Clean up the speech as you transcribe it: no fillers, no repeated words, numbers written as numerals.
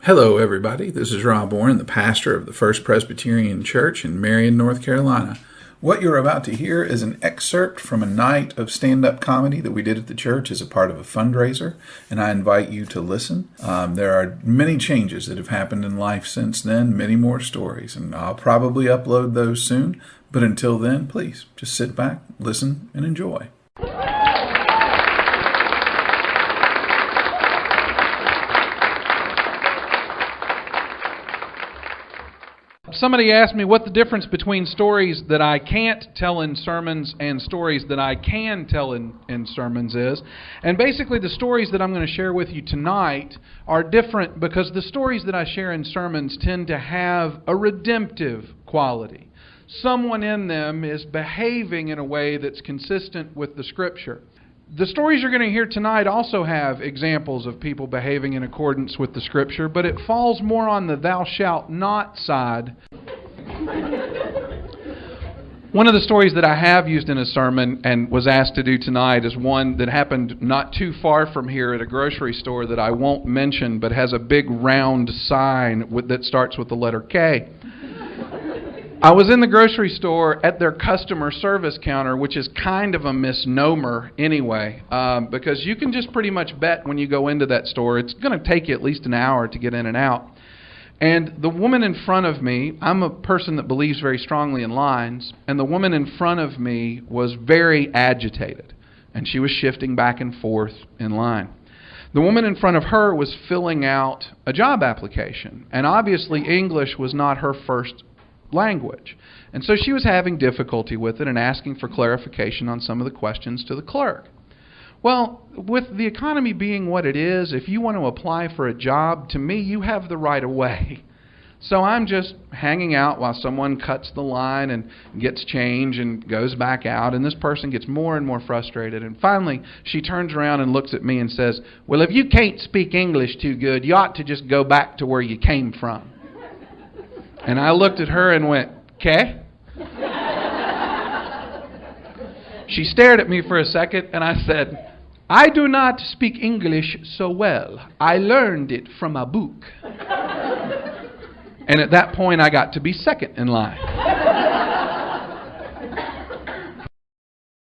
Hello, everybody. This is Rob Warren, the pastor of the First Presbyterian Church in Marion, North Carolina. What you're about to hear is an excerpt from a night of stand-up comedy that we did at the church as a part of a fundraiser, and I invite you to listen. There are many changes that have happened in life since then, many more stories, and I'll probably upload those soon. But until then, please just sit back, listen, and enjoy. Somebody asked me what the difference between stories that I can't tell in sermons and stories that I can tell in sermons is. And basically the stories that I'm going to share with you tonight are different because the stories that I share in sermons tend to have a redemptive quality. Someone in them is behaving in a way that's consistent with the Scripture. The stories you're going to hear tonight also have examples of people behaving in accordance with the Scripture, but it falls more on the thou shalt not side. One of the stories that I have used in a sermon and was asked to do tonight is one that happened not too far from here at a grocery store that I won't mention, but has a big round sign that starts with the letter K. I was in the grocery store at their customer service counter, which is kind of a misnomer anyway, because you can just pretty much bet when you go into that store, it's going to take you at least an hour to get in and out. And the woman in front of me, I'm a person that believes very strongly in lines, and the woman in front of me was very agitated, and she was shifting back and forth in line. The woman in front of her was filling out a job application, and obviously English was not her first language. And so she was having difficulty with it and asking for clarification on some of the questions to the clerk. Well, with the economy being what it is, if you want to apply for a job, to me, you have the right of way. So I'm just hanging out while someone cuts the line and gets change and goes back out, and this person gets more and more frustrated. And finally, she turns around and looks at me and says, "Well, if you can't speak English too good, you ought to just go back to where you came from." And I looked at her and went, "Okay?" She stared at me for a second, and I said, "I do not speak English so well. I learned it from a book." And at that point, I got to be second in line.